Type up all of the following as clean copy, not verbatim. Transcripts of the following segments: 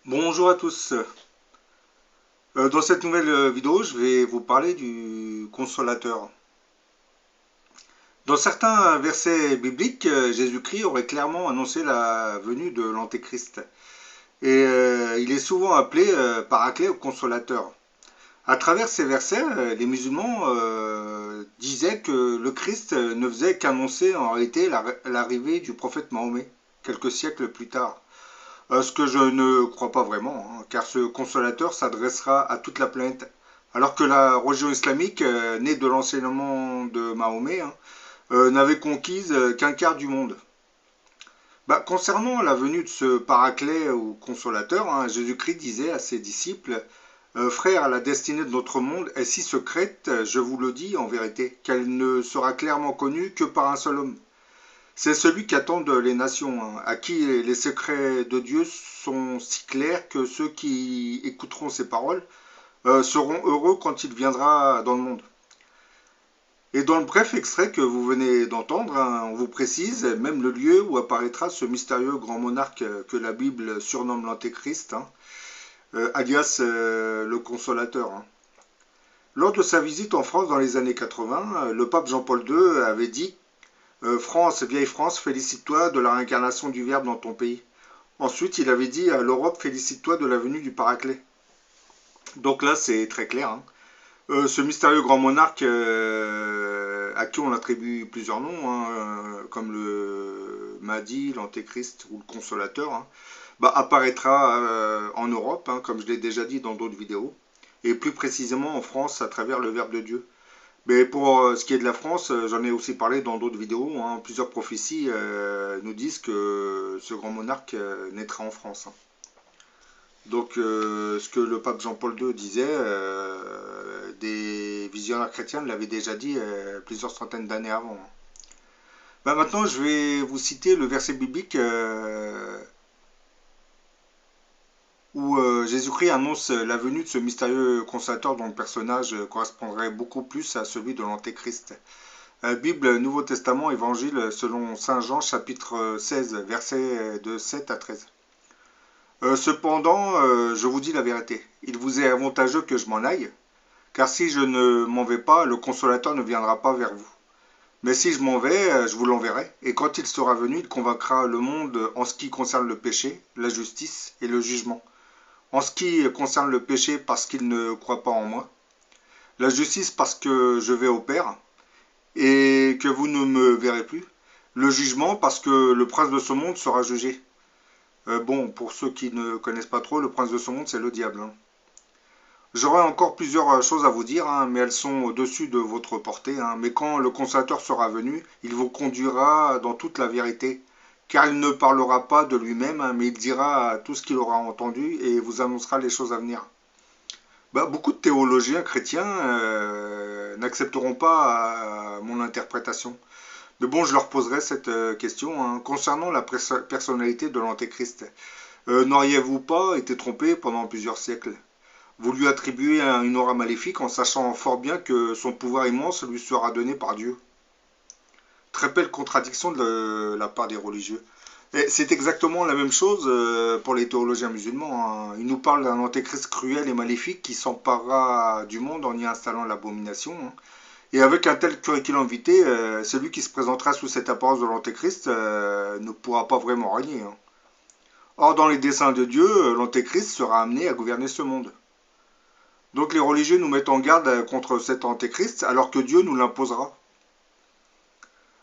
Bonjour à tous. Dans cette nouvelle vidéo, je vais vous parler du consolateur. Dans certains versets bibliques, Jésus-Christ aurait clairement annoncé la venue de l'Antéchrist. Et il est souvent appelé Paraclet ou consolateur. À travers ces versets, les musulmans disaient que le Christ ne faisait qu'annoncer en réalité l'arrivée du prophète Mahomet, quelques siècles plus tard. Ce que je ne crois pas vraiment, hein, car ce consolateur s'adressera à toute la planète. Alors que la religion islamique, née de l'enseignement de Mahomet, hein, n'avait conquise qu'un quart du monde. Concernant la venue de ce paraclet ou consolateur, hein, Jésus-Christ disait à ses disciples, Frères, la destinée de notre monde est si secrète, je vous le dis en vérité, qu'elle ne sera clairement connue que par un seul homme. C'est celui qu'attendent les nations, hein, à qui les secrets de Dieu sont si clairs que ceux qui écouteront ses paroles seront heureux quand il viendra dans le monde. Et dans le bref extrait que vous venez d'entendre, hein, on vous précise même le lieu où apparaîtra ce mystérieux grand monarque que la Bible surnomme l'Antéchrist, hein, alias le Consolateur. Hein. Lors de sa visite en France dans les années 80, le pape Jean-Paul II avait dit France, vieille France, félicite-toi de la réincarnation du Verbe dans ton pays. Ensuite, il avait dit à l'Europe, félicite-toi de la venue du Paraclet. Donc là, c'est très clair. Hein. Ce mystérieux grand monarque à qui on attribue plusieurs noms, hein, comme le Mahdi, l'Antéchrist ou le Consolateur, hein, apparaîtra en Europe, hein, comme je l'ai déjà dit dans d'autres vidéos, et plus précisément en France à travers le Verbe de Dieu. Mais pour ce qui est de la France, j'en ai aussi parlé dans d'autres vidéos. Hein, plusieurs prophéties nous disent que ce grand monarque naîtra en France. Hein. Donc, ce que le pape Jean-Paul II disait, des visionnaires chrétiens l'avaient déjà dit plusieurs centaines d'années avant. Hein. Maintenant, je vais vous citer le verset biblique où Jésus-Christ annonce la venue de ce mystérieux consolateur dont le personnage correspondrait beaucoup plus à celui de l'Antéchrist. Bible, Nouveau Testament, Évangile selon Saint Jean, chapitre 16, versets de 7 à 13. Cependant, je vous dis la vérité. Il vous est avantageux que je m'en aille, car si je ne m'en vais pas, le consolateur ne viendra pas vers vous. Mais si je m'en vais, je vous l'enverrai, et quand il sera venu, il convaincra le monde en ce qui concerne le péché, la justice et le jugement. En ce qui concerne le péché, parce qu'il ne croit pas en moi. La justice, parce que je vais au Père, et que vous ne me verrez plus. Le jugement, parce que le prince de ce monde sera jugé. Bon, pour ceux qui ne connaissent pas trop, le prince de ce monde, c'est le diable. Hein. J'aurais encore plusieurs choses à vous dire, hein, mais elles sont au-dessus de votre portée. Hein. Mais quand le consolateur sera venu, il vous conduira dans toute la vérité, car il ne parlera pas de lui-même, hein, mais il dira tout ce qu'il aura entendu et vous annoncera les choses à venir. Beaucoup de théologiens chrétiens n'accepteront pas mon interprétation. Mais bon, je leur poserai cette question hein, concernant la personnalité de l'Antéchrist. N'auriez-vous pas été trompé pendant plusieurs siècles? Vous lui attribuez une aura maléfique en sachant fort bien que son pouvoir immense lui sera donné par Dieu. Très belle contradiction de la part des religieux. Et c'est exactement la même chose pour les théologiens musulmans. Hein. Ils nous parlent d'un antéchrist cruel et maléfique qui s'emparera du monde en y installant l'abomination. Hein. Et avec un tel curriculum vitae, celui qui se présentera sous cette apparence de l'antéchrist ne pourra pas vraiment régner. Hein. Or, dans les desseins de Dieu, l'antéchrist sera amené à gouverner ce monde. Donc les religieux nous mettent en garde contre cet antéchrist alors que Dieu nous l'imposera.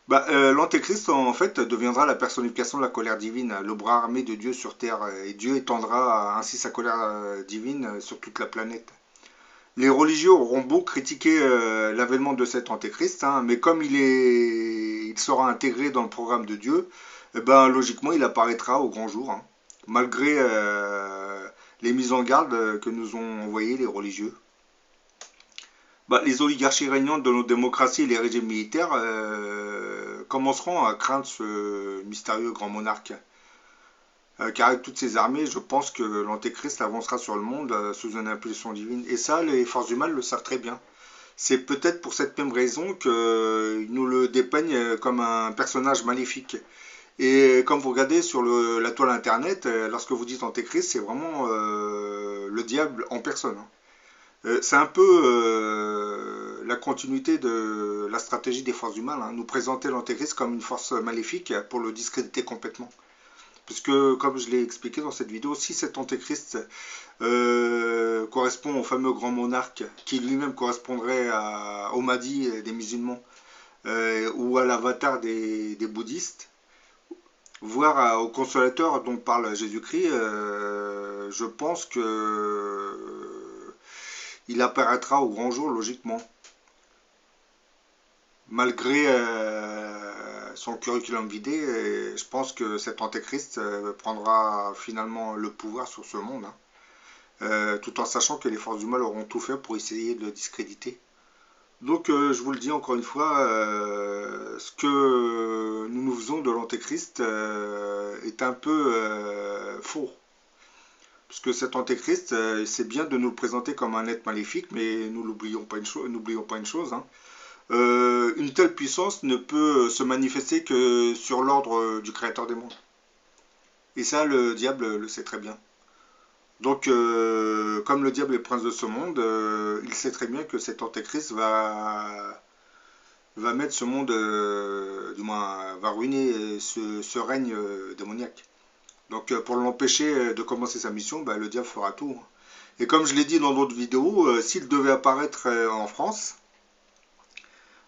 L'antéchrist en fait deviendra la personnification de la colère divine, le bras armé de Dieu sur terre, et Dieu étendra ainsi sa colère divine sur toute la planète. Les religieux auront beau critiquer l'avènement de cet antéchrist, hein, mais comme il sera intégré dans le programme de Dieu, logiquement il apparaîtra au grand jour, hein, malgré les mises en garde que nous ont envoyées les religieux. Les oligarchies régnantes de nos démocraties et les régimes militaires commenceront à craindre ce mystérieux grand monarque. Car avec toutes ces armées, je pense que l'Antéchrist avancera sur le monde sous une impulsion divine. Et ça, les forces du mal le savent très bien. C'est peut-être pour cette même raison qu'ils nous le dépeignent comme un personnage maléfique. Et comme vous regardez sur la toile internet, lorsque vous dites antéchrist, c'est vraiment le diable en personne, hein. C'est un peu la continuité de la stratégie des forces du mal, hein, nous présenter l'antéchrist comme une force maléfique pour le discréditer complètement. Puisque, comme je l'ai expliqué dans cette vidéo, si cet antéchrist correspond au fameux grand monarque, qui lui-même correspondrait au Mahdi des musulmans, ou à l'avatar des bouddhistes, voire au consolateur dont parle Jésus-Christ, je pense que il apparaîtra au grand jour logiquement, malgré son curriculum vidé. Et je pense que cet antéchrist prendra finalement le pouvoir sur ce monde, hein, tout en sachant que les forces du mal auront tout fait pour essayer de le discréditer. Donc je vous le dis encore une fois, ce que nous faisons de l'antéchrist est un peu faux. Parce que cet antéchrist, c'est bien de nous le présenter comme un être maléfique, mais nous n'oublions pas une chose, hein. Une telle puissance ne peut se manifester que sur l'ordre du créateur des mondes. Et ça, le diable le sait très bien. Donc, comme le diable est prince de ce monde, il sait très bien que cet antéchrist va mettre ce monde, du moins, va ruiner ce règne démoniaque. Donc, pour l'empêcher de commencer sa mission, bah, le diable fera tout. Et comme je l'ai dit dans d'autres vidéos, s'il devait apparaître en France,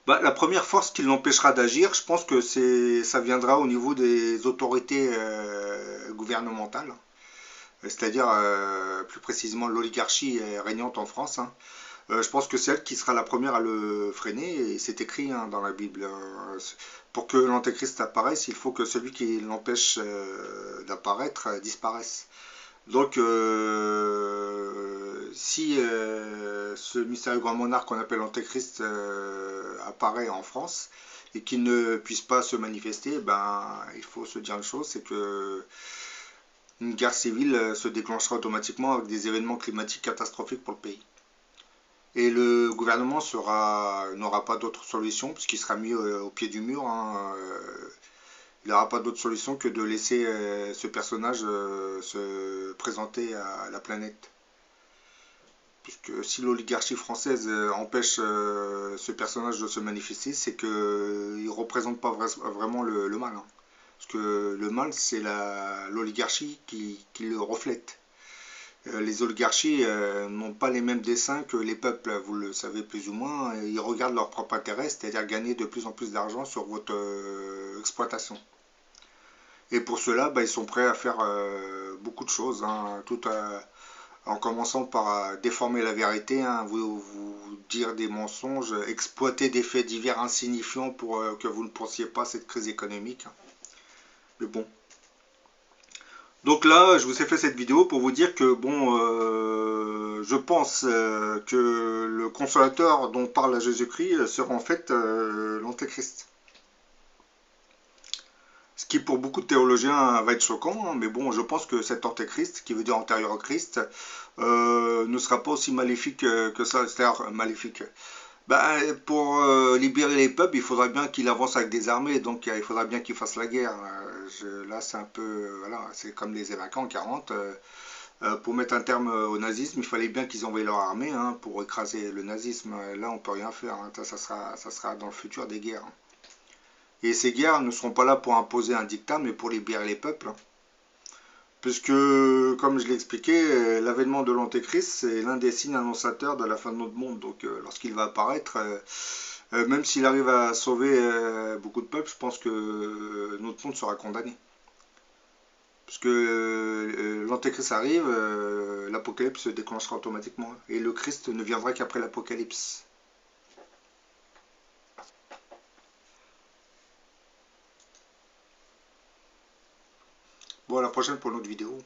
bah, la première force qui l'empêchera d'agir, je pense que ça viendra au niveau des autorités gouvernementales, c'est-à-dire plus précisément l'oligarchie régnante en France, hein. Je pense que c'est elle qui sera la première à le freiner, et c'est écrit, hein, dans la Bible, hein. Pour que l'antéchrist apparaisse, il faut que celui qui l'empêche d'apparaître disparaisse. Donc, si ce mystérieux grand monarque qu'on appelle l'antéchrist apparaît en France et qu'il ne puisse pas se manifester, ben, il faut se dire une chose, c'est que une guerre civile se déclenchera automatiquement avec des événements climatiques catastrophiques pour le pays. Et le gouvernement n'aura pas d'autre solution, puisqu'il sera mis au pied du mur, hein. Il n'aura pas d'autre solution que de laisser ce personnage se présenter à la planète. Puisque si l'oligarchie française empêche ce personnage de se manifester, c'est qu'il ne représente pas vraiment le mal, hein. Parce que le mal, c'est l'oligarchie qui le reflète. Les oligarchies n'ont pas les mêmes desseins que les peuples, vous le savez plus ou moins. Ils regardent leur propre intérêt, c'est-à-dire gagner de plus en plus d'argent sur votre exploitation. Et pour cela, bah, ils sont prêts à faire beaucoup de choses, hein, en commençant par déformer la vérité, hein, vous dire des mensonges, exploiter des faits divers insignifiants pour que vous ne pensiez pas à cette crise économique, hein. Mais bon. Donc là, je vous ai fait cette vidéo pour vous dire que, bon, je pense que le consolateur dont parle Jésus-Christ sera en fait l'antéchrist. Ce qui pour beaucoup de théologiens va être choquant, hein, mais bon, je pense que cet antéchrist, qui veut dire antérieur au Christ, ne sera pas aussi maléfique que ça, c'est-à-dire maléfique. Bah, pour libérer les peuples, il faudra bien qu'il avance avec des armées, donc il faudra bien qu'il fasse la guerre. Là, c'est un peu, voilà, c'est comme les évacants en 40. Pour mettre un terme au nazisme, il fallait bien qu'ils envoient leur armée, hein, pour écraser le nazisme. Là, on peut rien faire, hein. Ça sera dans le futur des guerres, hein. Et ces guerres ne seront pas là pour imposer un dictat, mais pour libérer les peuples, hein. Puisque, comme je l'ai expliqué, l'avènement de l'antéchrist, c'est l'un des signes annonciateurs de la fin de notre monde. Donc, lorsqu'il va apparaître, même s'il arrive à sauver beaucoup de peuples, je pense que notre monde sera condamné. Puisque l'antéchrist arrive, l'apocalypse se déclenchera automatiquement. Et le Christ ne viendra qu'après l'apocalypse. Bon, à la prochaine pour une autre vidéo.